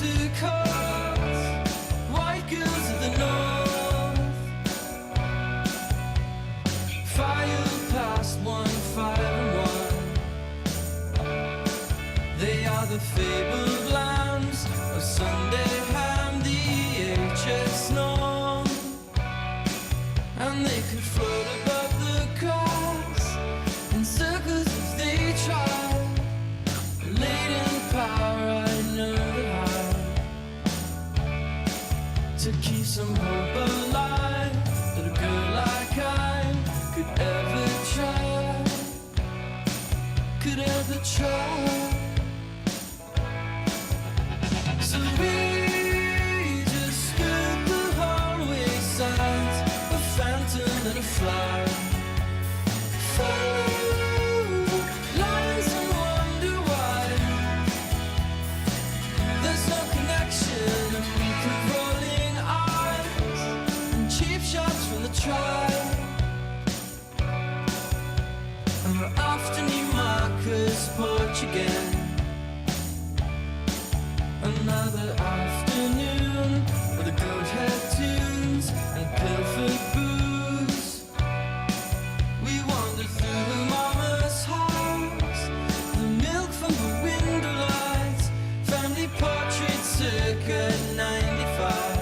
to coast, white girls of the north file past 151. They are the fabled lambs of Sunday Ham, the HS norm, and they could float above the grass in circles if they tried. Latent power, I know they have to keep some hope alive that a girl like I could ever try, could ever try. So we just skirt the hallway signs, a phantom and a fly. Follow the lines and wonder why there's no connection, and we keep rolling eyes and cheap shots from the tribe. And we're off to Newmarket's porch again. Another afternoon with the goat head tunes and pilfered booze. We wander through the mama's house, the milk from the window lights, family portraits circa 95.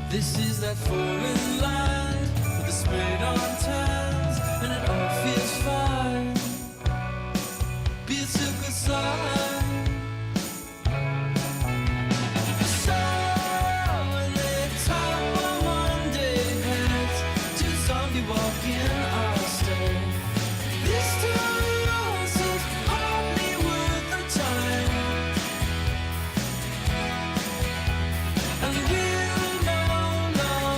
This is that foreign land with the sprayed on tans, and it all feels fine. Be a circle sign. Walking, I'll stay. This town seems hardly worth the time, and we'll no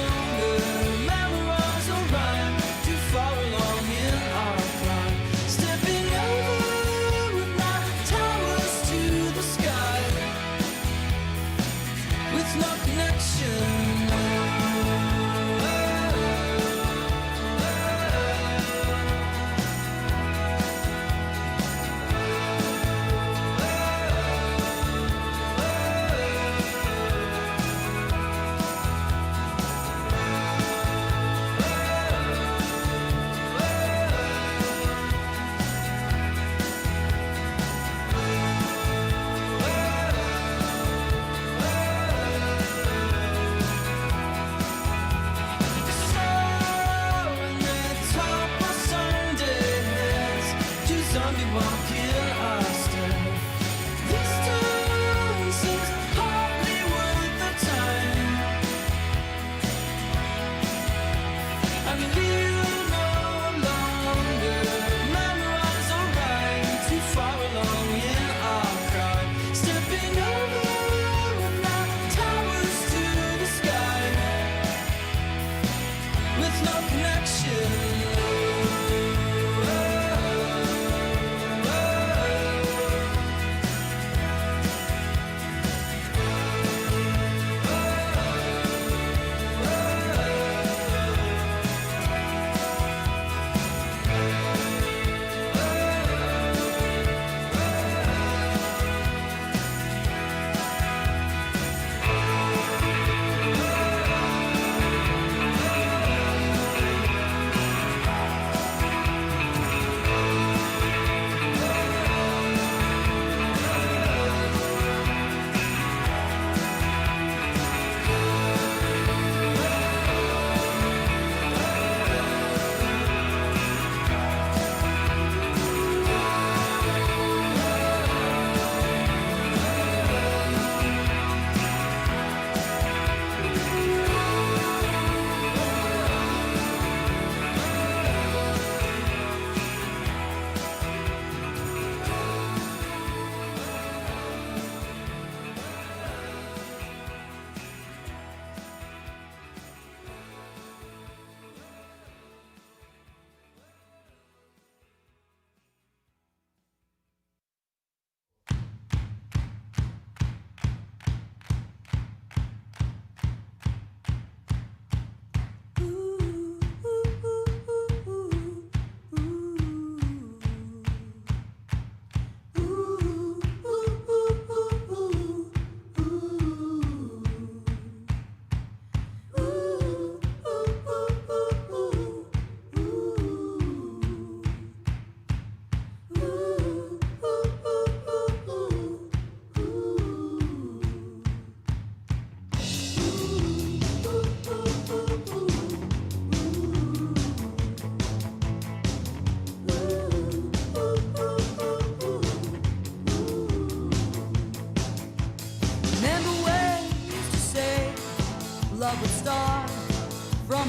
longer memorize or rhyme too far along in our climb. Stepping over with my towers to the sky, with no connection.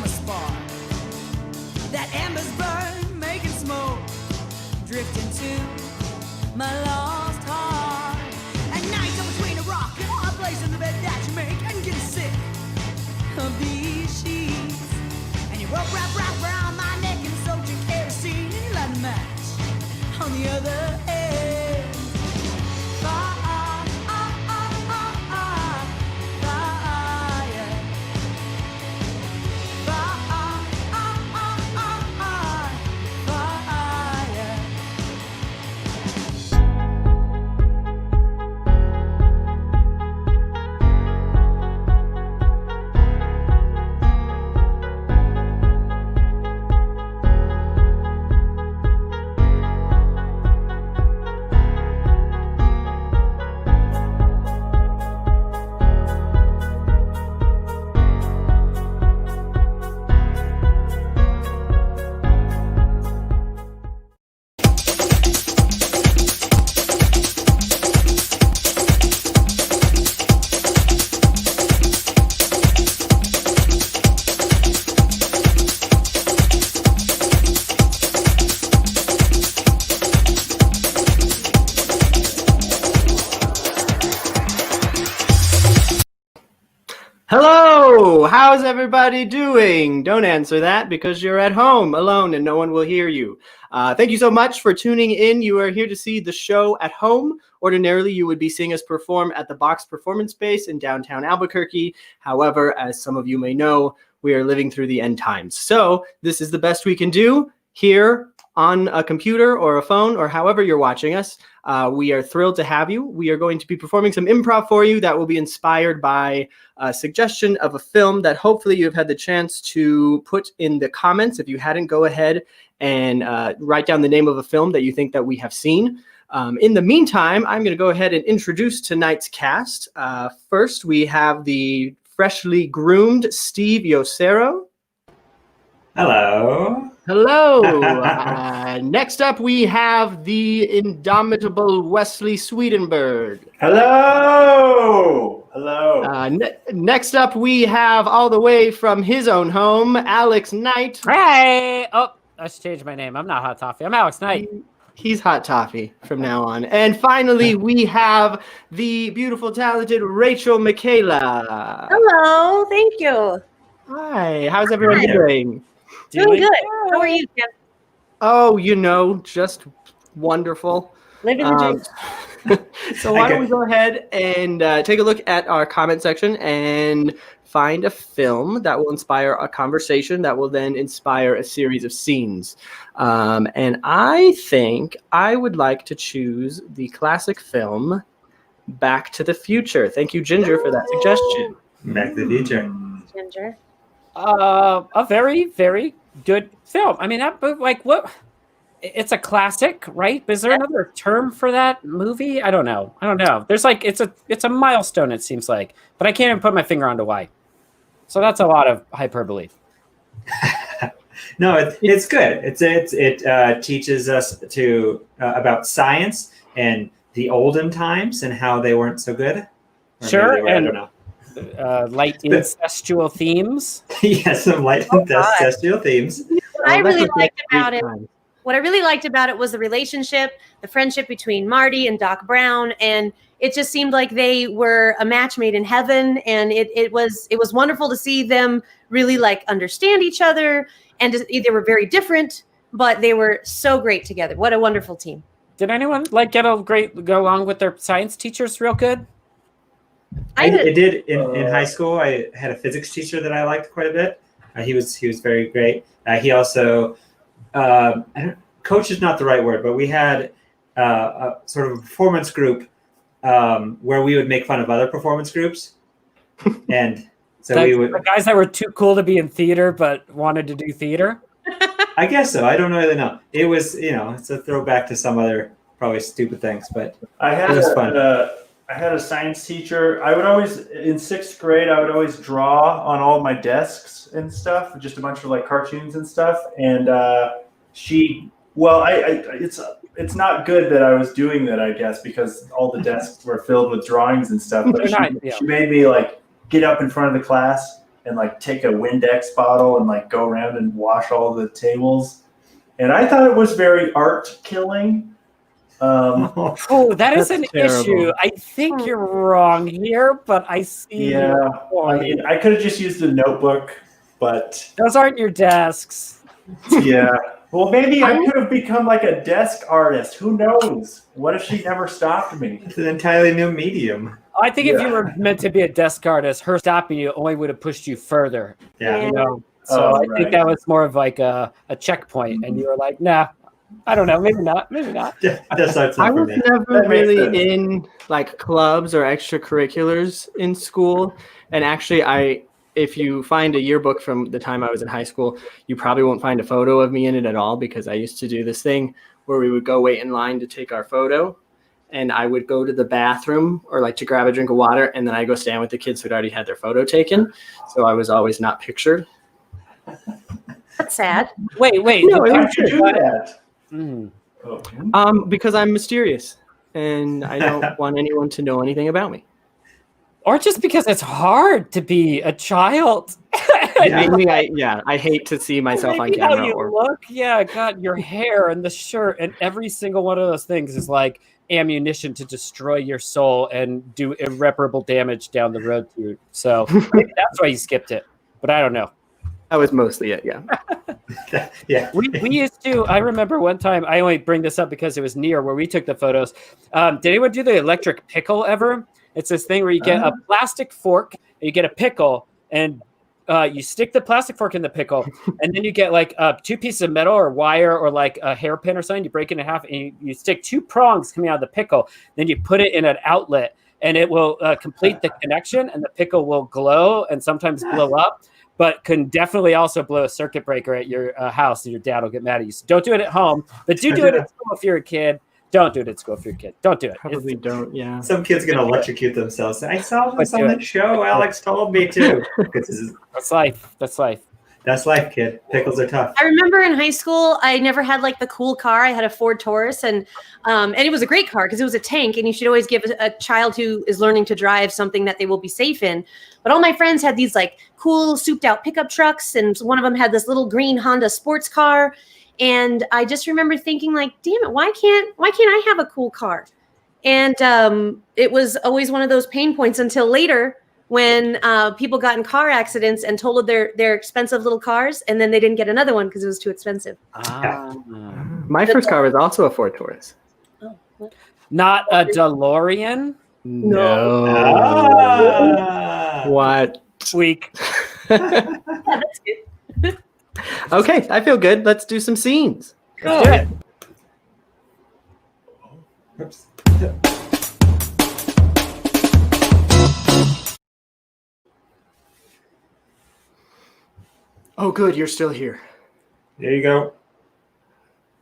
from a spark. That embers burn, making smoke, drifting to my lost heart. At night, I'm between a rock and a hard place in the bed that you make, and getting sick of these sheets. And you rope wrap around my neck and soaked in kerosene, and you light a match on the other end. Hello! How's everybody doing? Don't answer that because you're at home alone and no one will hear you. Thank you so much for tuning in. You are here to see the show at home. Ordinarily, you would be seeing us perform at the Box Performance Space in downtown Albuquerque. However, as some of you may know, we are living through the end times. So this is the best we can do here on a computer or a phone or however you're watching us. We are thrilled to have you. We are going to be performing some improv for you that will be inspired by a suggestion of a film that hopefully you've had the chance to put in the comments. If you hadn't, go ahead and write down the name of a film that you think that we have seen. In the meantime, I'm going to go ahead and introduce tonight's cast. First, we have the freshly groomed Steve Yosero. Hello. Hello. Next up, we have the indomitable Wesley Swedenberg. Hello. Hello. Next up, we have all the way from his own home, Alex Knight. Hey! Oh, I should change my name. I'm not Hot Toffee. I'm Alex Knight. He's Hot Toffee from now on. And finally, we have the beautiful, talented Rachel Michaela. Hello, thank you. Hi. How's everyone doing? Doing good. How are you, Ken? Oh, just wonderful. Living the dream. So why don't we go ahead and take a look at our comment section and find a film that will inspire a conversation that will then inspire a series of scenes. And I think I would like to choose the classic film Back to the Future. Thank you, Ginger, for that suggestion. Back to the Future. Ginger. A very, very good film. I mean, what? It's a classic, right? Is there another term for that movie? I don't know. There's it's a milestone. It seems like, but I can't even put my finger onto why. So that's a lot of hyperbole. No, it's good. It teaches us about science and the olden times and how they weren't so good. Sure, I don't know. Light incestual themes. Yes, some light incestual themes. What I really liked about it was the relationship, the friendship between Marty and Doc Brown, and it just seemed like they were a match made in heaven. And it was wonderful to see them really understand each other, and they were very different, but they were so great together. What a wonderful team! Did anyone go along with their science teachers real good? I did in high school. I had a physics teacher that I liked quite a bit. He was very great. He also coach is not the right word, but we had a sort of a performance group where we would make fun of other performance groups, and so the guys that were too cool to be in theater but wanted to do theater. I guess so. I don't really know. It was it's a throwback to some other probably stupid things, but it was fun. I had a science teacher. I would always, in 6th grade, I would always draw on all my desks and stuff, just a bunch of cartoons and stuff. And it's not good that I was doing that, I guess, because all the desks were filled with drawings and stuff. But she made me get up in front of the class and like take a Windex bottle and like go around and wash all the tables. And I thought it was very art killing. Oh, that is That's an terrible. issue. I think you're wrong here, but I see. Yeah, your I point. mean, I could have just used a notebook, but Those aren't your desks. yeah. Well, maybe I could have become like a desk artist. Who knows? What if she never stopped me? It's an entirely new medium. I think if Yeah. you were meant to be a desk artist, her stopping you only would have pushed you further. Yeah. You know? So Oh, I think right. that was more of like a checkpoint, and you were like, nah, I don't know, maybe not. That's not I for was me. never That makes really sense. in like clubs or extracurriculars in school. And actually, if you find a yearbook from the time I was in high school, you probably won't find a photo of me in it at all, because I used to do this thing where we would go wait in line to take our photo, and I would go to the bathroom or like to grab a drink of water, and then I go stand with the kids who'd already had their photo taken. So I was always not pictured. That's sad. Wait. No, it Why was would you do that? Mm. Oh. Because I'm mysterious and I don't want anyone to know anything about me. Or just because it's hard to be a child. Mainly, I hate to see myself on Maybe how camera. you Or look, yeah, God, your hair and the shirt and every single one of those things is like ammunition to destroy your soul and do irreparable damage down the road to you. So maybe that's why you skipped it. But I don't know. that was mostly it. Yeah. Yeah. We used to, I remember one time, I only bring this up because it was near where we took the photos. Did anyone do the electric pickle ever? It's this thing where you get a plastic fork, and you get a pickle, and you stick the plastic fork in the pickle, and then you get like two pieces of metal or wire or like a hairpin or something. You break it in half, and you stick two prongs coming out of the pickle. Then you put it in an outlet, and it will complete the connection, and the pickle will glow and sometimes blow up, but can definitely also blow a circuit breaker at your house, and your dad will get mad at you. So don't do it at home, but do it at school if you're a kid. Don't do it at school if you're a kid. Don't do it. Probably don't. Yeah. Some kid's gonna electrocute themselves. I saw this Let's on do the show. Alex told me to. That's life. That's life. That's life, kid. Pickles are tough. I remember in high school, I never had like the cool car. I had a Ford Taurus, and it was a great car because it was a tank, and you should always give a child who is learning to drive something that they will be safe in. But all my friends had these like cool souped out pickup trucks, and one of them had this little green Honda sports car. And I just remember thinking like, damn it, why can't I have a cool car? And it was always one of those pain points until later when people got in car accidents and totaled their expensive little cars, and then they didn't get another one because it was too expensive. My first car was also a Ford Taurus. Not a DeLorean. No. Ah. What? Weak. Yeah, that's good. Okay, I feel good. Let's do some scenes. Let's do it. Oops. Oh, good. You're still here. There you go.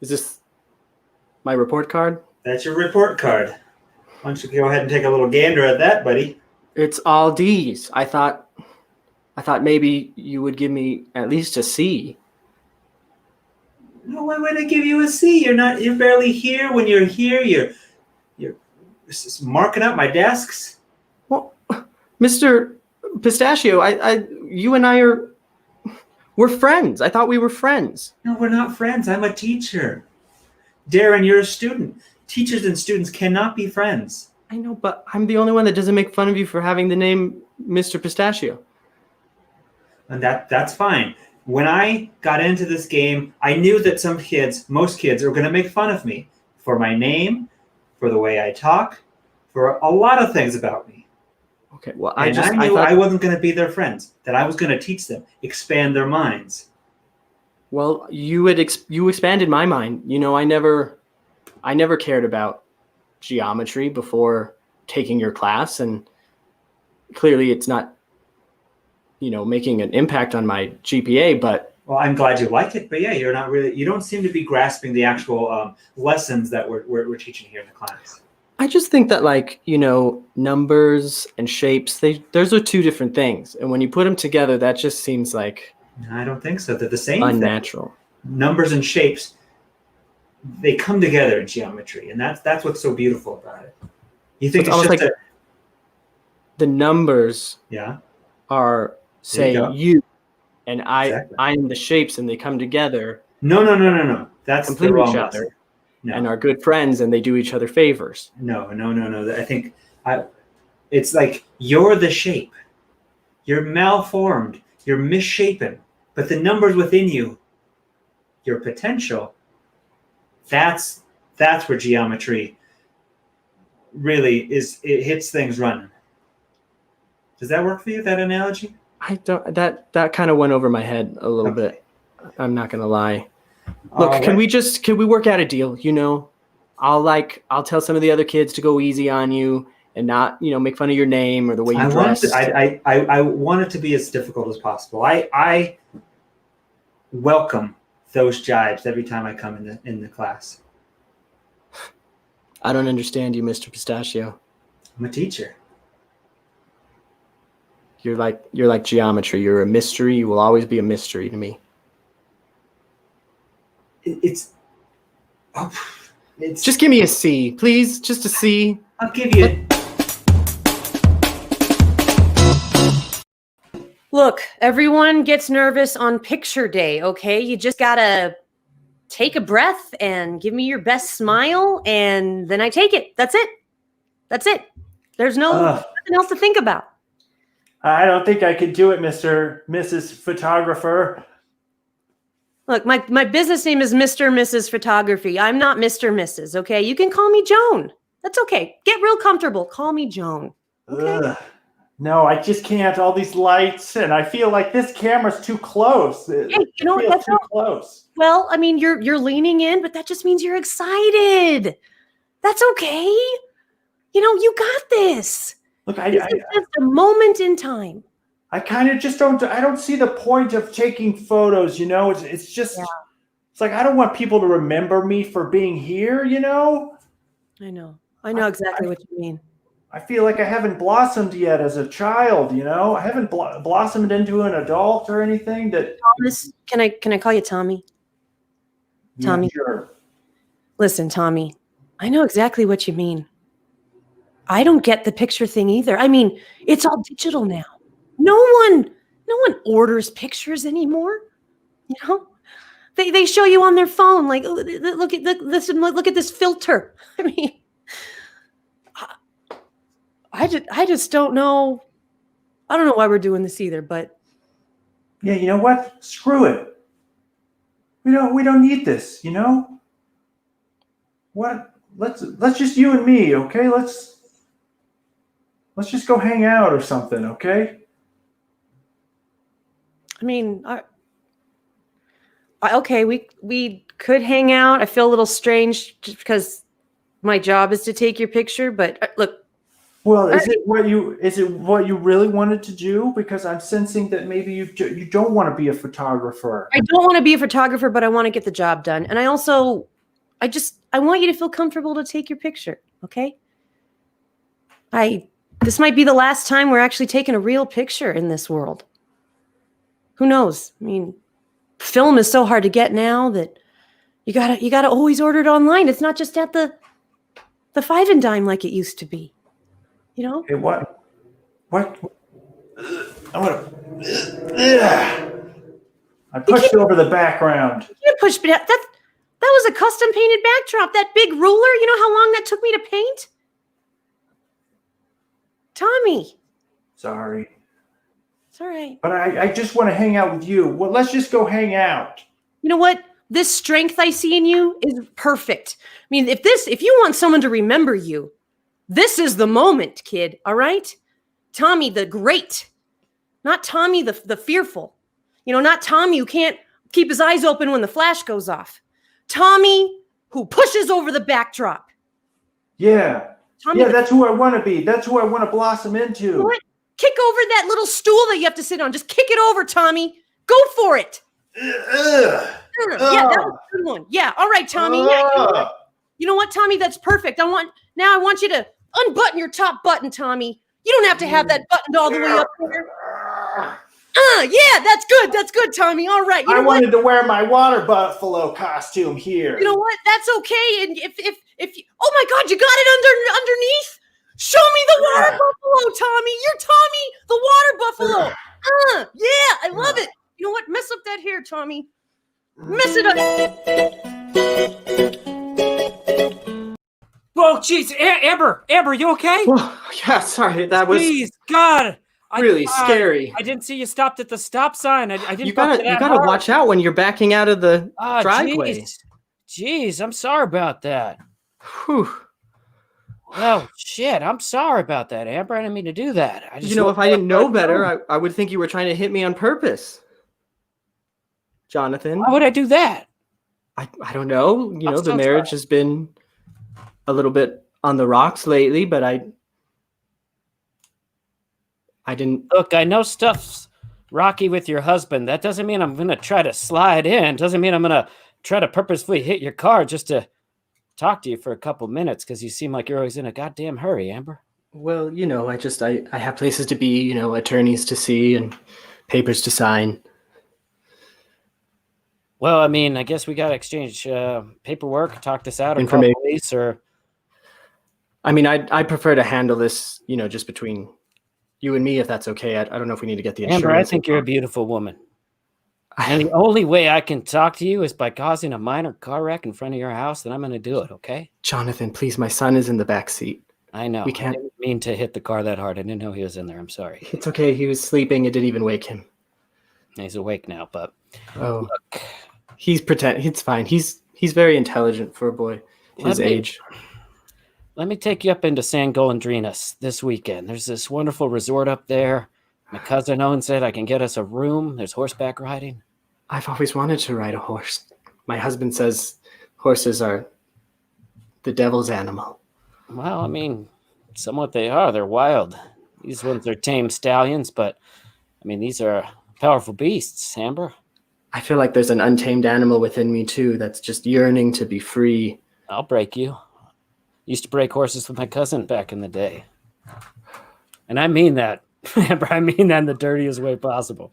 Is this my report card? That's your report card. Why don't you go ahead and take a little gander at that, buddy? It's all D's. I thought maybe you would give me at least a C. No, why would I give you a C? You're barely here. When you're here, you're marking up my desks. Well, Mr. Pistachio, you and I we're friends. I thought we were friends. No, we're not friends. I'm a teacher. Darren, you're a student. Teachers and students cannot be friends. I know, but I'm the only one that doesn't make fun of you for having the name Mr. Pistachio. And that's fine. When I got into this game, I knew that most kids are going to make fun of me for my name, for the way I talk, for a lot of things about me. Okay, well, I knew I wasn't going to be their friends, that I was going to teach them, expand their minds. Well, you expanded my mind. You know, I never cared about geometry before taking your class, and clearly it's not, making an impact on my GPA, but Well, I'm glad you like it, but yeah, you don't seem to be grasping the actual lessons that we're teaching here in the class. I just think that numbers and shapes, those are two different things. And when you put them together, that just seems like I don't think so. They're the same thing. unnatural. Numbers and shapes, they come together in geometry, and that's what's so beautiful about it. You think It's it's almost just the numbers yeah? are say go. you, and Exactly. I'm the shapes, and they come together, No. That's the complete wrong each lesson. other, No. and are good friends, and they do each other favors. No. I think it's like you're the shape. You're malformed. You're misshapen. But the numbers within you, your potential, that's where geometry really is. It hits things running. Does that work for you, that analogy? I don't. That kind of went over my head a little Okay. bit. I'm not gonna lie. Look, All can right. we work out a deal? You know, I'll tell some of the other kids to go easy on you and not, make fun of your name or the way you dress. I want it to be as difficult as possible. I welcome those jibes every time I come in the class. I don't understand you, Mr. Pistachio. I'm a teacher. You're like geometry. You're a mystery. You will always be a mystery to me. It's Just give me a C, please. Just a C. I'll give you. Look, everyone gets nervous on picture day, okay? You just gotta take a breath and give me your best smile, and then I take it. That's it. That's it. There's nothing else to think about. I don't think I could do it, Mrs. Photographer. Look, my business name is Mr. Mrs. Photography. I'm not Mr. Mrs., okay? You can call me Joan. That's okay. Get real comfortable. Call me Joan. Okay? Ugh. No, I just can't. All these lights, and I feel like this camera's too close. Hey, you know what? feels That's too close. Well, I mean, you're leaning in, but that just means you're excited. That's okay. You got this. Look, This is just a moment in time. I kind of just don't. I don't see the point of taking photos. It's just. Yeah. It's like I don't want people to remember me for being here. I know exactly what you mean. I feel like I haven't blossomed yet as a child. I haven't blossomed into an adult or anything. Thomas, can I call you Tommy? Tommy. Yeah, sure. Listen, Tommy, I know exactly what you mean. I don't get the picture thing either. I mean, it's all digital now. No one orders pictures anymore. They show you on their phone, like, look at this filter. I mean, I just don't know. I don't know why we're doing this either, but Yeah, you know what? Screw it. We don't need this. What? Let's just you and me, okay? Let's just go hang out or something, okay? I mean, okay, we could hang out. I feel a little strange just because my job is to take your picture, but look. Well, is it what you really wanted to do? Because I'm sensing that maybe you don't want to be a photographer. I don't want to be a photographer, but I want to get the job done. And I want you to feel comfortable to take your picture, okay? This might be the last time we're actually taking a real picture in this world. Who knows? I mean, film is so hard to get now that you gotta always order it online. It's not just at the Five and Dime like it used to be. Hey, what? I pushed over the background. You can't push that. That was a custom painted backdrop. That big ruler. You know how long that took me to paint? Tommy. Sorry. It's all right. But I just want to hang out with you. Well, let's just go hang out. You know what? This strength I see in you is perfect. I mean, if you want someone to remember you, this is the moment, kid. All right? Tommy the great. Not Tommy the fearful. Not Tommy who can't keep his eyes open when the flash goes off. Tommy who pushes over the backdrop. Yeah. Tommy That's who I want to be. That's who I want to blossom into. You know what? Kick over that little stool that you have to sit on. Just kick it over, Tommy. Go for it. Yeah, that was a good one. Yeah, all right, Tommy. Yeah, you know what, Tommy? That's perfect. I want you to unbutton your top button, Tommy. You don't have to have that buttoned all the way up there. Yeah, that's good. That's good, Tommy. All right. I wanted to wear my water buffalo costume here. You know what? That's okay. And if you, oh my God, you got it underneath. Show me the water buffalo, Tommy. You're Tommy, the water buffalo. Yeah, I love it. You know what? Mess up that hair, Tommy. Mess it up. Whoa, jeez, Amber, you okay? Whoa, yeah, sorry, that was Please, God. really scary. I didn't see you stopped at the stop sign. I didn't. You gotta watch out when you're backing out of the driveway. Jeez, I'm sorry about that. Whew. Oh shit, I'm sorry about that, Amber. I didn't mean to do that. If I didn't know better, I would think you were trying to hit me on purpose. Jonathan. Why would I do that? I don't know. The marriage has been a little bit on the rocks lately, but I didn't Look, I know stuff's rocky with your husband. That doesn't mean I'm gonna try to slide in. Doesn't mean I'm gonna try to purposefully hit your car just to talk to you for a couple minutes because you seem like you're always in a goddamn hurry, Amber. Well, I have places to be, attorneys to see and papers to sign. Well, I mean, I guess we got to exchange paperwork, talk this out, or call Information. police, or... I mean, I prefer to handle this, just between you and me, if that's okay. I don't know if we need to get the insurance. Amber, I think you're a beautiful woman. And the only way I can talk to you is by causing a minor car wreck in front of your house, then I'm going to do it, okay? Jonathan, please, my son is in the back seat. I know. We can't... I didn't mean to hit the car that hard. I didn't know he was in there. I'm sorry. It's okay. He was sleeping. It didn't even wake him. He's awake now, but... Oh, look, it's fine. He's very intelligent for a boy his age. Let me take you up into San Golondrinas this weekend. There's this wonderful resort up there. My cousin owns it. I can get us a room. There's horseback riding. I've always wanted to ride a horse. My husband says horses are the devil's animal. Well, I mean, somewhat they are. They're wild. These ones are tame stallions, but, I mean, these are powerful beasts, Amber. I feel like there's an untamed animal within me, too, that's just yearning to be free. I'll break you. Used to break horses with my cousin back in the day. And I mean that. Amber, I mean that in the dirtiest way possible.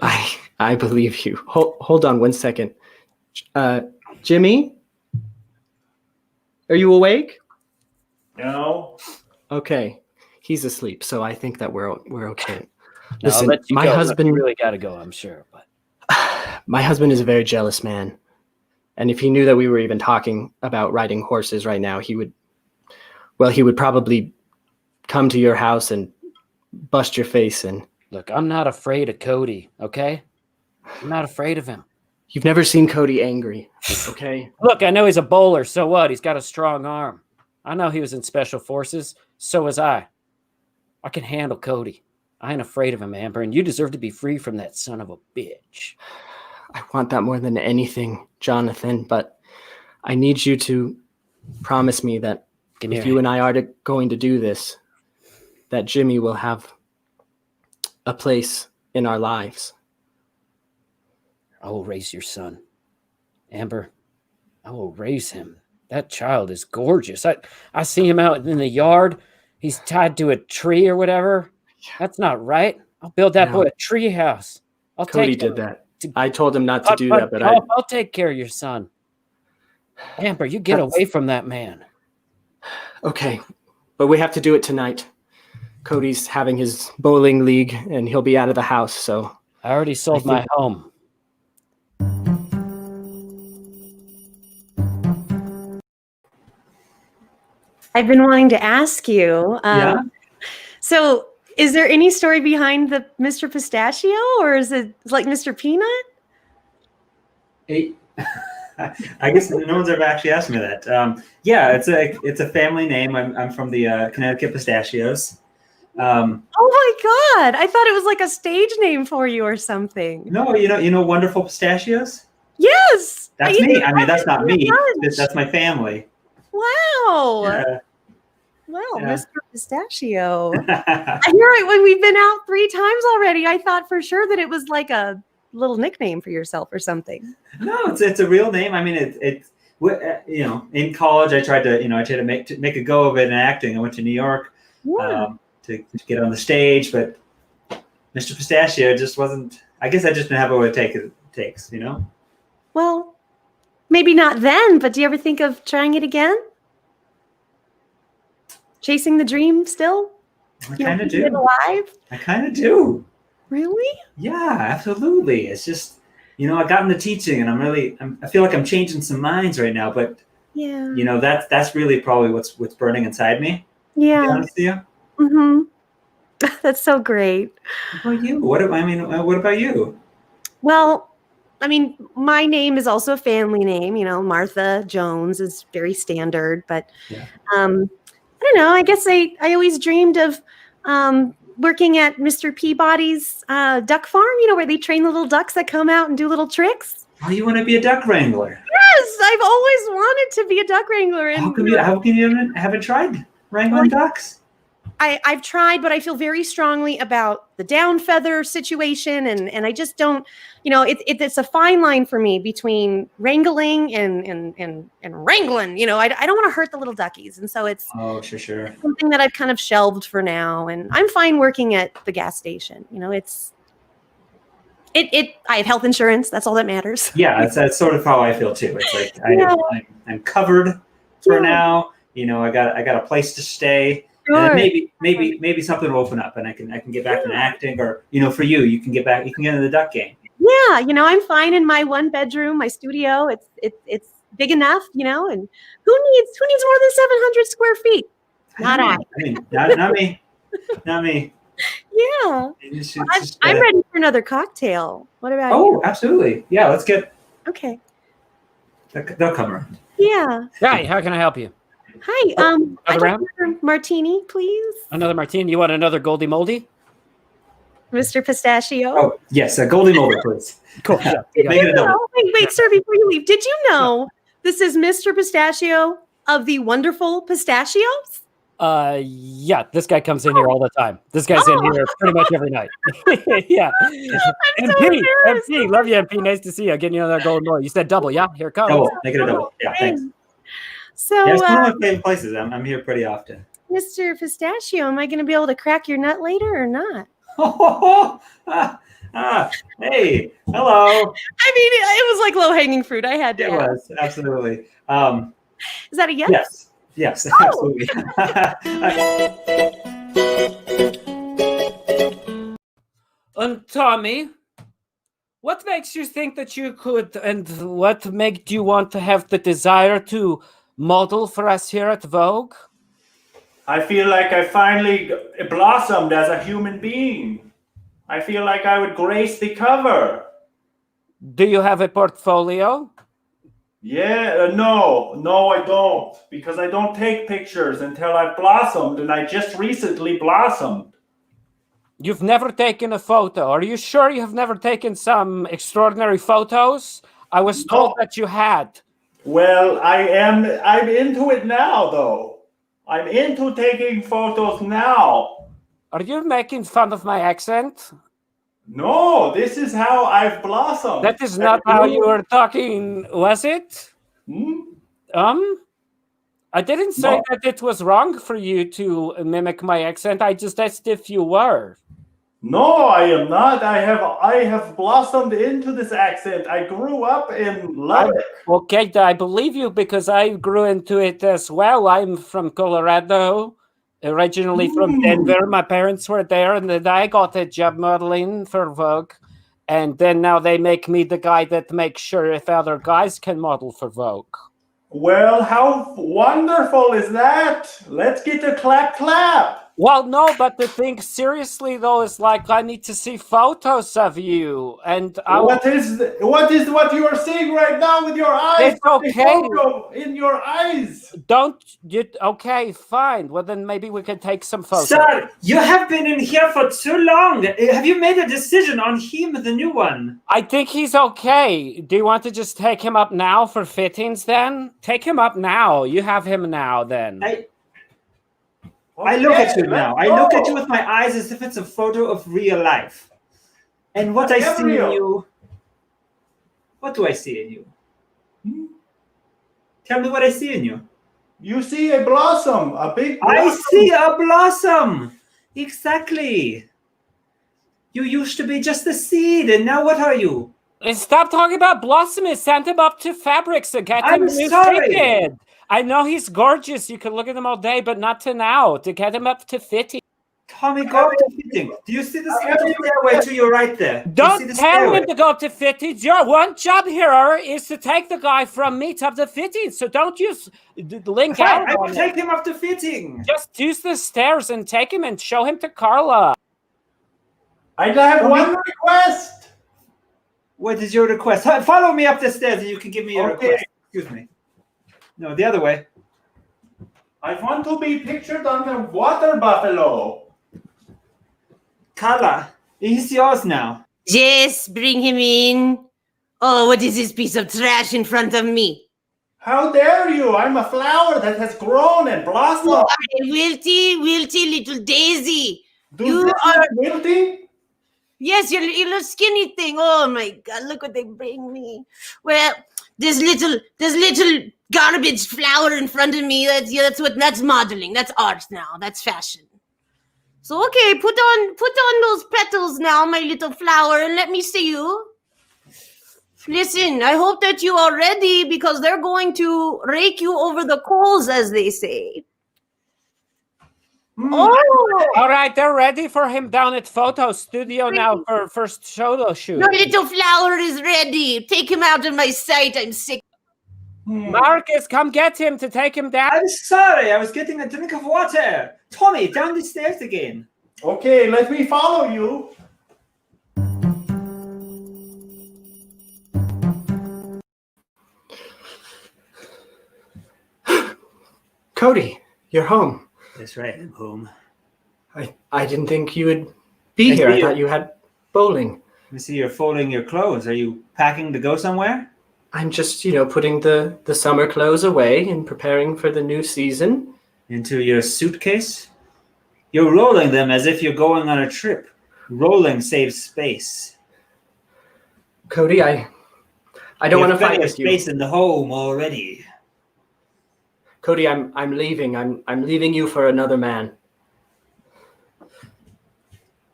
I believe you. Hold on 1 second. Jimmy? Are you awake? No. Okay. He's asleep, so I think that we're okay. No, Listen, I'll let you my go. husband... You really got to go, I'm sure. But my husband is a very jealous man. And if he knew that we were even talking about riding horses right now, he would probably come to your house and bust your face in. Look, I'm not afraid of Cody, okay? I'm not afraid of him. You've never seen Cody angry, okay? Look, I know he's a bowler, so what? He's got a strong arm. I know he was in special forces, so was I. I can handle Cody. I ain't afraid of him, Amber, and you deserve to be free from that son of a bitch. I want that more than anything, Jonathan, but I need you to promise me that if you and I are going to do this, that Jimmy will have a place in our lives. I will raise your son. Amber, I will raise him. That child is gorgeous. I see him out in the yard. He's tied to a tree or whatever. That's not right. I'll build that boy a tree house. Cody did that. I told him not to do that, but I'll take care of your son. Amber, you get away from that man. Okay, but we have to do it tonight. Cody's having his bowling league, and he'll be out of the house, so... I already sold my home. I've been wanting to ask you. Yeah. So, is there any story behind the Mr. Pistachio, or is it like Mr. Peanut? I guess no one's ever actually asked me that. Yeah, it's a family name. I'm from the Connecticut Pistachios. Oh my God! I thought it was like a stage name for you or something. No, you know Wonderful Pistachios? Yes, That's me. I mean, that's not me. That's my family. Wow. Yeah. Wow, Yeah. Mr. Pistachio. You're right. When we've been out 3 times already, I thought for sure that it was like a little nickname for yourself or something. No, it's a real name. I mean, it's in college I tried to make a go of it in acting. I went to New York to get on the stage, but Mr. Pistachio just wasn't. I guess I just didn't have what it takes. Well, maybe not then, but do you ever think of trying it again? Chasing the dream still? I kind of Keep it do. alive? I kind of do. Really? Yeah, absolutely. It's just, I got into teaching, and I feel like I'm changing some minds right now. But Yeah. that's really probably what's burning inside me. To be Yeah. honest with you. Mm-hmm. That's so great. What about you? What about you? Well, I mean, my name is also a family name. Martha Jones is very standard, but Yeah. I don't know. I guess I always dreamed of working at Mr. Peabody's duck farm. Where they train the little ducks that come out and do little tricks. Oh, you want to be a duck wrangler? Yes, I've always wanted to be a duck wrangler. And How come you haven't tried wrangling ducks? I've tried, but I feel very strongly about the down feather situation, and I just don't. It's a fine line for me between wrangling and wrangling. I don't want to hurt the little duckies, and so it's Sure. something that I've kind of shelved for now. And I'm fine working at the gas station. I have health insurance. That's all that matters. Yeah, that's sort of how I feel too. It's like I'm covered for now. I got a place to stay. Sure. And maybe something will open up, and I can get back into acting, or for you can get into the duck game. Yeah, I'm fine in my 1-bedroom, my studio. It's big enough, and who needs more than 700 square feet? Not I. Not me. Not me. Yeah. I'm ready for another cocktail. What about you? Oh, absolutely. Yeah, let's get. Okay. They'll come around. Yeah. Hi, how can I help you? Hi. I'd like round? another martini, please. Another martini? You want another Goldie Moldy? Mr. Pistachio. Oh, yes, a Goldie Moldy, please. Cool. Yeah, Make it a double. Wait, sir, before you leave, did you know this is Mr. Pistachio of the Wonderful Pistachios? Yeah, this guy comes in here all the time. This guy's in here pretty much every night. Yeah. MP, love you, MP. Nice to see you. Getting you another Golden Moldy. You said double, yeah? Here it comes. Double. Make it a double. Yeah, thanks. So, It's one of my favorite places. I'm here pretty often. Mr. Pistachio, am I going to be able to crack your nut later or not? Hey, hello. I mean, it was like low-hanging fruit. I had to It ask. was, absolutely. Is that a yes? Yes, Oh. absolutely. And Tommy, what makes you think that you could, and what made you want to have the desire to model for us here at Vogue? I feel like I finally blossomed as a human being. I feel like I would grace the cover. Do you have a portfolio? Yeah, no, I don't. Because I don't take pictures until I've blossomed, and I just recently blossomed. You've never taken a photo. Are you sure you have never taken some extraordinary photos? I was told that you had. Well, I'm into it now, though. I'm into taking photos now. Are you making fun of my accent? No, this is how I've blossomed. That is not how you were talking, was it? I didn't say that it was wrong for you to mimic my accent. I just asked if you were. No, I am not. I have blossomed into this accent. I grew up in Lubbock. Okay, I believe you because I grew into it as well. I'm from Colorado, originally from Denver. My parents were there, and then I got a job modeling for Vogue. And then now they make me the guy that makes sure if other guys can model for Vogue. Well, how wonderful is that? Let's get a clap. Well, no, but the thing seriously though is like I need to see photos of you, and what is what you are seeing right now with your eyes? It's okay. In your eyes. Okay, fine. Well, then maybe we can take some photos. Sir, you have been in here for too long. Have you made a decision on him, the new one? I think he's okay. Do you want to just take him up now for fittings then? Take him up now. You have him now then. I look at you now. I look at you with my eyes as if it's a photo of real life. And what I see in you... What do I see in you? Tell me what I see in you. You see a blossom, a big blossom. I see a blossom! Exactly. You used to be just a seed, and now what are you? Stop talking about Blossom. Send him up to Fabrics and get him fitted. I know he's gorgeous. You can look at him all day, but not to now. To get him up to fitting. Tommy, go up to fitting. Do you see the stairway to your right there? Do you see Don't the tell stairway? him to go up to 50. Your one job here is to take the guy from me to up to 50. So don't use the link Fine, out. I will on it. take him up to fitting. Just use the stairs and take him and show him to Carla. I have one request. What is your request? Follow me up the stairs and you can give me your Okay. request. Excuse me. No, the other way. I want to be pictured on the water buffalo. Carla, he's yours now. Yes, bring him in. Oh, what is this piece of trash in front of me? How dare you? I'm a flower that has grown and blossomed. Oh, wilty little daisy. Do you this are- wilty? Yes, your little skinny thing. Oh my God, look what they bring me. Well, this little garbage flower in front of me. That's modeling. That's art now. That's fashion. So okay, put on those petals now, my little flower, and let me see you. Listen, I hope that you are ready because they're going to rake you over the coals, as they say. Oh, All right, they're ready for him down at photo studio now for first photo shoot. your little flower is ready. Take him out of my sight. I'm sick. Marcus, come get him to take him down. I'm sorry, I was getting a drink of water. Tommy, down the stairs again. Okay, let me follow you. Cody, you're home. That's right, I'm home. I didn't think you would be I here. I see. thought you had bowling. I see you're folding your clothes. Are you packing to go somewhere? I'm just, putting the summer clothes away and preparing for the new season. Into your suitcase? You're rolling them as if you're going on a trip. Rolling saves space. Cody, I don't want to fight with you. Space in the home already. Cody, I'm leaving. I'm leaving you for another man.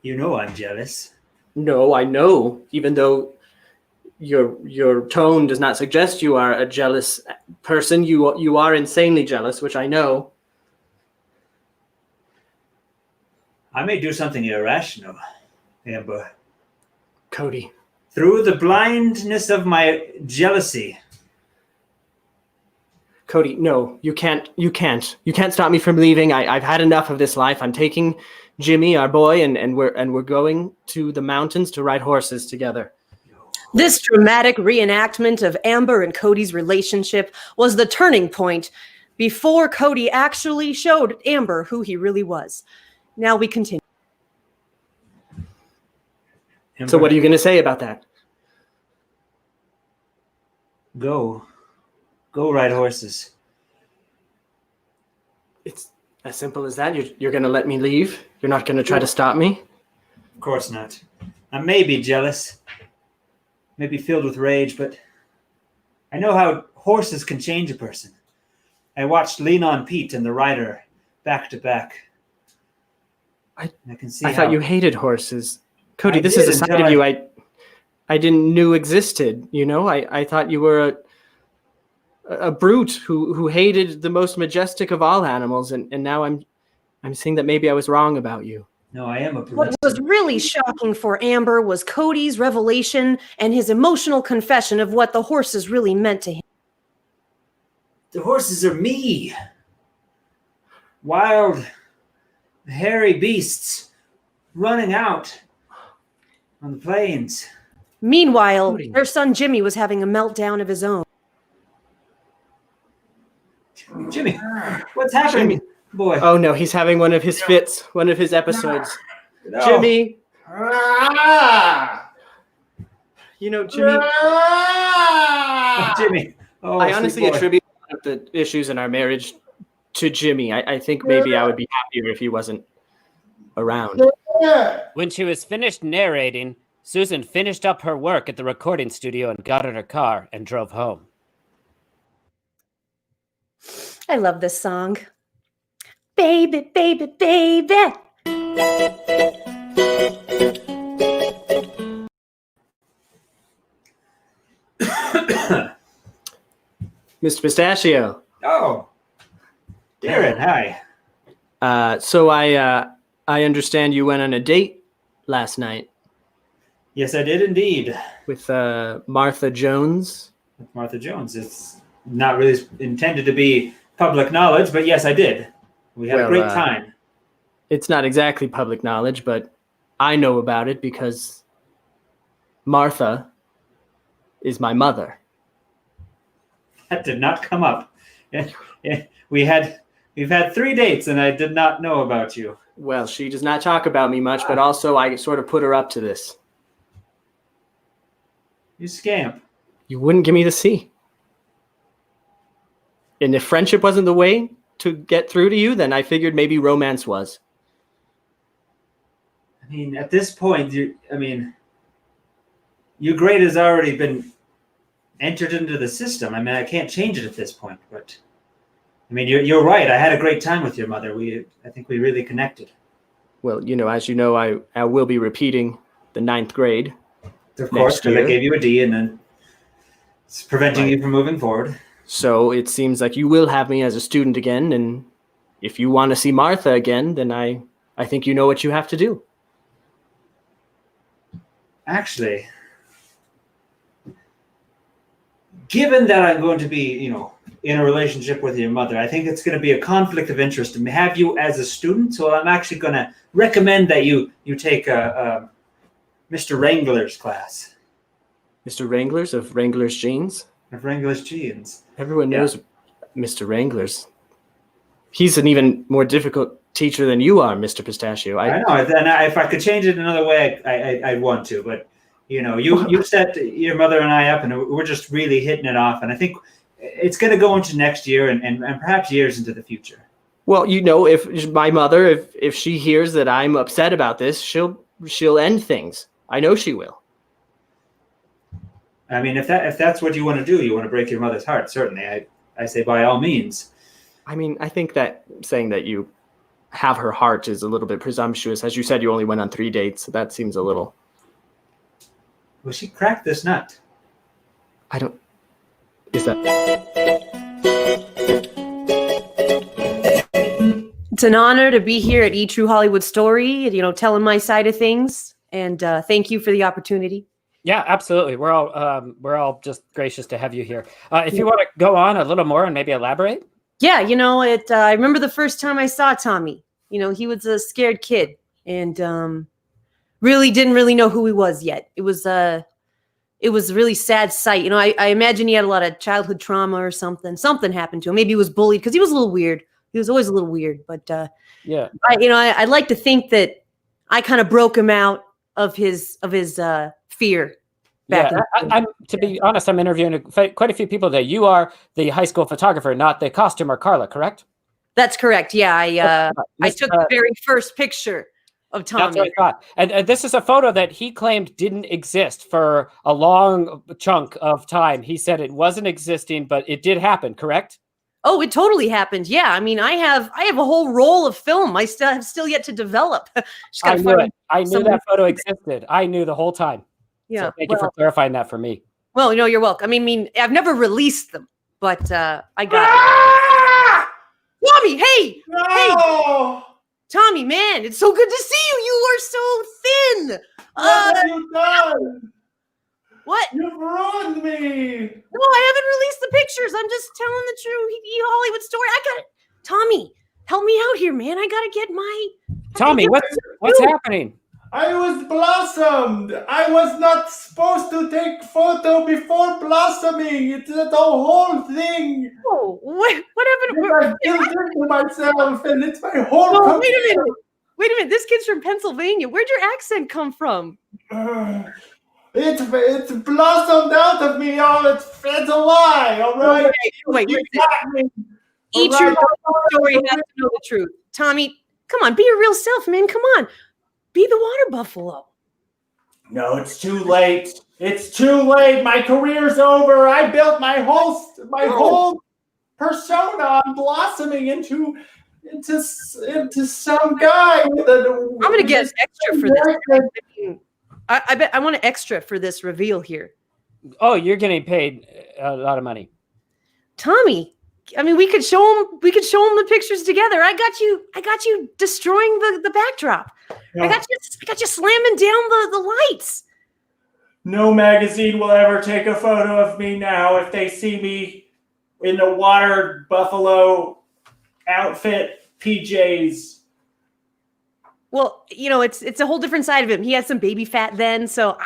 You know I'm jealous. No, I know. Even though your tone does not suggest you are a jealous person, you are insanely jealous, which I know. I may do something irrational, Amber. Cody, Through the blindness of my jealousy. Cody, no, you can't stop me from leaving. I've had enough of this life. I'm taking Jimmy, our boy, and we're going to the mountains to ride horses together. This dramatic reenactment of Amber and Cody's relationship was the turning point before Cody actually showed Amber who he really was. Now we continue. So what are you going to say about that? Go ride horses. It's as simple as that. You're going to let me leave? You're not going to try to stop me? Of course not. I may be jealous, maybe filled with rage, but I know how horses can change a person. I watched Lean on Pete and the Rider back to back. I can see. I thought you hated horses. Cody, I this is a did side until of you I didn't knew existed, I thought you were a brute who hated the most majestic of all animals, and now I'm seeing that maybe I was wrong about you. No, I am a brute. What was really shocking for Amber was Cody's revelation and his emotional confession of what the horses really meant to him. The horses are me. Wild, hairy beasts running out on the plains. Meanwhile, Cody. their son Jimmy was having a meltdown of his own. Jimmy, what's happening? Boy. Oh no, he's having one of his fits, one of his episodes. No. Jimmy, Ah! Jimmy, Ah! Jimmy. Oh, I sweet honestly boy. attribute a lot of the issues in our marriage to Jimmy. I think maybe I would be happier if he wasn't around. When she was finished narrating, Susan finished up her work at the recording studio and got in her car and drove home. I love this song. Baby, baby, baby. Mr. Pistachio. Oh, Darren, hi. So I I understand you went on a date last night Yes, I did indeed. with Martha Jones. With Martha Jones. It's not really intended to be public knowledge, but yes, I did. We had a great time. It's not exactly public knowledge, but I know about it because Martha is my mother. That did not come up. We've had 3 dates, and I did not know about you. Well, she does not talk about me much, but also I sort of put her up to this. You scamp. You wouldn't give me the C. And if friendship wasn't the way to get through to you, then I figured maybe romance was. I mean, at this point, your grade has already been entered into the system. I mean, I can't change it at this point, but I mean, you're right. I had a great time with your mother. I think we really connected. Well, as you know, I will be repeating the 9th grade. Of course, because I gave you a D, and then it's preventing you from moving forward. So it seems like you will have me as a student again, and if you want to see Martha again, then I think you know what you have to do. Actually, given that I'm going to be, in a relationship with your mother, I think it's going to be a conflict of interest to have you as a student. So I'm actually going to recommend that you take a Mr. Wrangler's class. Mr. Wrangler's of Wrangler's Jeans? Of Wrangler's Jeans. Everyone knows Mr. Wrangler's. He's an even more difficult teacher than you are, Mr. Pistachio. I know. And if I could change it another way, I'd want to. But, you set your mother and I up, and we're just really hitting it off. And I think it's going to go into next year and perhaps years into the future. Well, if my mother, if she hears that I'm upset about this, she'll end things. I know she will. I mean, if that's what you want to do, you want to break your mother's heart, certainly. I say by all means. I mean, I think that saying that you have her heart is a little bit presumptuous. As you said, you only went on 3 dates, so that seems a little... Well, she cracked this nut. Is that... It's an honor to be here at E! True Hollywood Story, telling my side of things. And thank you for the opportunity. Yeah, absolutely. We're all just gracious to have you here. If you want to go on a little more and maybe elaborate. Yeah, I remember the first time I saw Tommy. He was a scared kid and really didn't really know who he was yet. It was a really sad sight. I imagine he had a lot of childhood trauma or something. Something happened to him. Maybe he was bullied because he was a little weird. He was always a little weird. But yeah, I'd like to think that I kind of broke him out of his fear. I'm to be honest, I'm interviewing quite a few people today. You are the high school photographer, not the costumer, Carla, correct? That's correct. Yeah, I took the very first picture of Tommy. That's what I thought. And this is a photo that he claimed didn't exist for a long chunk of time. He said it wasn't existing, but it did happen, correct? Oh, it totally happened. Yeah, I mean, I have a whole roll of film I still yet to develop. I knew it. I knew that photo existed. I knew the whole time. Yeah. So thank you for clarifying that for me. Well, you're welcome. I mean, I've never released them, but I got Tommy, hey! No! Hey! Tommy, man, it's so good to see you. You are so thin. What have you done? What? You've ruined me. No, I haven't released the pictures. I'm just telling the true Hollywood story. I got it. Tommy, help me out here, man. I gotta get my. Tommy, what's happening? I was blossomed. I was not supposed to take photo before blossoming. It's the whole thing. Oh, what happened? I built into myself, and it's my whole. Oh, wait a minute. This kid's from Pennsylvania. Where'd your accent come from? It's blossomed out of me. It's a lie. All right. Wait. You got me. Each your story has to know the truth. Tommy, come on, be your real self, man. Come on. Be the water buffalo. No, it's too late. It's too late. My career's over. I built my whole persona. I'm blossoming into some guy with a. I'm gonna get extra for this. I bet I want an extra for this reveal here. Oh, you're getting paid a lot of money. Tommy, I mean, we could show him the pictures together. I got you destroying the backdrop. No. I got you slamming down the lights. No magazine will ever take a photo of me now if they see me in the water buffalo outfit PJs. Well, it's a whole different side of him. He had some baby fat then. So,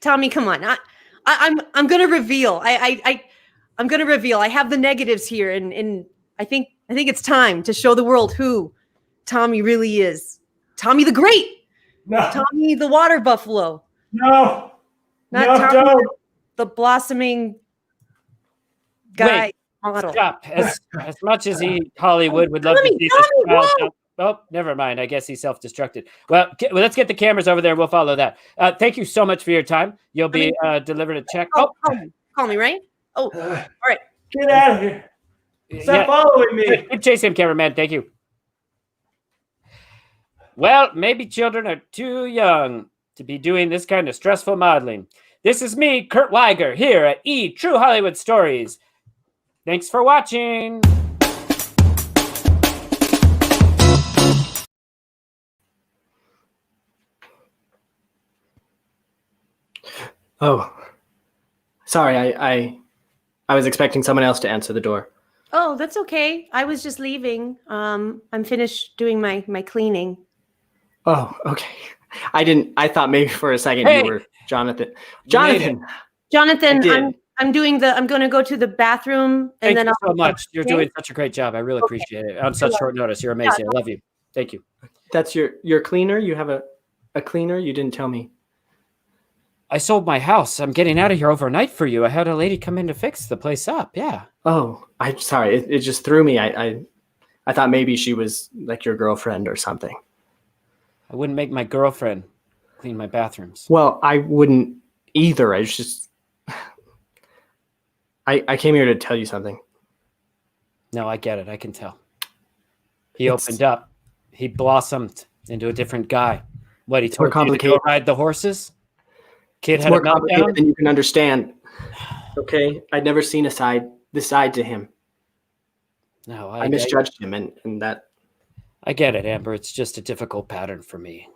Tommy, come on. I'm gonna reveal. I'm gonna reveal. I have the negatives here, and I think it's time to show the world who Tommy really is. Tommy the Great. No. Tommy the water buffalo. No. Not No, Tommy don't. the blossoming guy Wait, model. Stop. As much as Hollywood would love to Tommy, see this Tommy, child. whoa! Oh, never mind. I guess he self-destructed. Well, let's get the cameras over there and we'll follow that. Thank you so much for your time. You'll be delivered a check. Call me, right? Oh, all right. Get out of here. Stop following me. Keep chasing him, cameraman. Thank you. Well, maybe children are too young to be doing this kind of stressful modeling. This is me, Kurt Weiger, here at True Hollywood Stories. Thanks for watching. Oh, sorry. I was expecting someone else to answer the door. Oh, that's okay. I was just leaving. I'm finished doing my cleaning. Oh, okay. I thought maybe for a second Hey! you were Jonathan. Jonathan. Jonathan, I'm going to go to the bathroom and Thank then you I'll so much. You're Okay? doing such a great job. I really appreciate it. On such short notice. You're amazing. I love you. Thank you. That's your cleaner? You have a cleaner? You didn't tell me. I sold my house. I'm getting out of here overnight for you. I had a lady come in to fix the place up. Yeah. Oh, I'm sorry. It just threw me. I thought maybe she was like your girlfriend or something. I wouldn't make my girlfriend clean my bathrooms. Well, I wouldn't either. I was just I came here to tell you something. No, I get it. I can tell. He opened up. He blossomed into a different guy. What, he more told you to go complicated. ride the horses? Kid It's had more a complicated meltdown? than you can understand. Okay? I'd never seen this side to him. No, I misjudged him and that I get it, Amber. It's just a difficult pattern for me.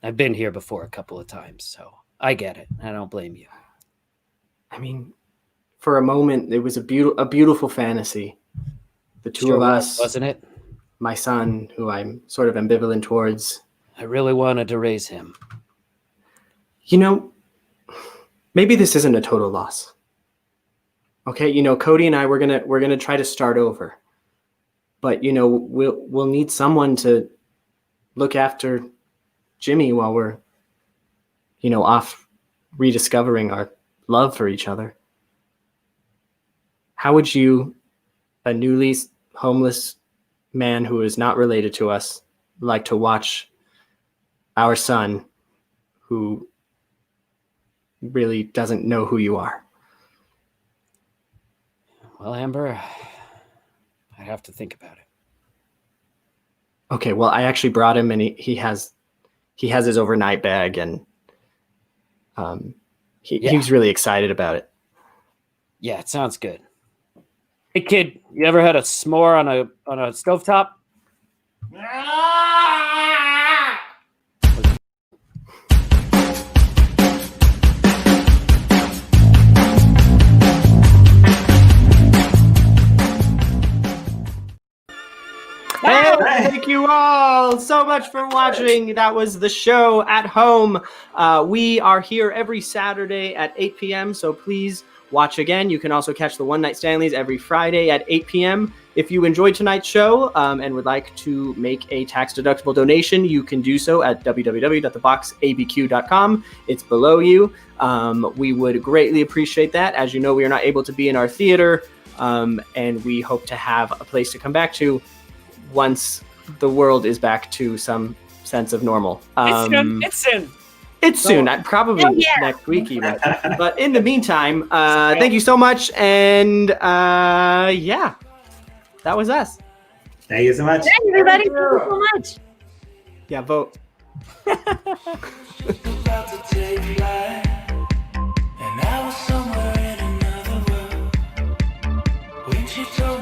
I've been here before a couple of times, so I get it. I don't blame you. I mean, for a moment it was a beautiful fantasy. The two Sure of was, us, wasn't it? my son, who I'm sort of ambivalent towards. I really wanted to raise him. You know, maybe this isn't a total loss. Okay, Cody and I we're gonna try to start over. But we'll need someone to look after Jimmy while we're off rediscovering our love for each other. How would you, a newly homeless man who is not related to us, like to watch our son who really doesn't know who you are? Well, Amber, I have to think about it. Okay, well, I actually brought him, and he has his overnight bag, and he's really excited about it. Yeah, it sounds good. Hey, kid, you ever had a s'more on a stovetop? Hey, thank you all so much for watching. That was the show at home. We are here every Saturday at 8 p.m., so please watch again. You can also catch the One Night Stanleys every Friday at 8 p.m. If you enjoyed tonight's show and would like to make a tax-deductible donation, you can do so at www.theboxabq.com. It's below you. We would greatly appreciate that. As you know, we are not able to be in our theater, and we hope to have a place to come back to once the world is back to some sense of normal. It's soon. Probably yeah. next week even. But in the meantime, thank you so much. And yeah, that was us. Thank you so much. Hey, everybody, thank you so much. Yeah, vote. About to take flight, and I was somewhere in another world when she told me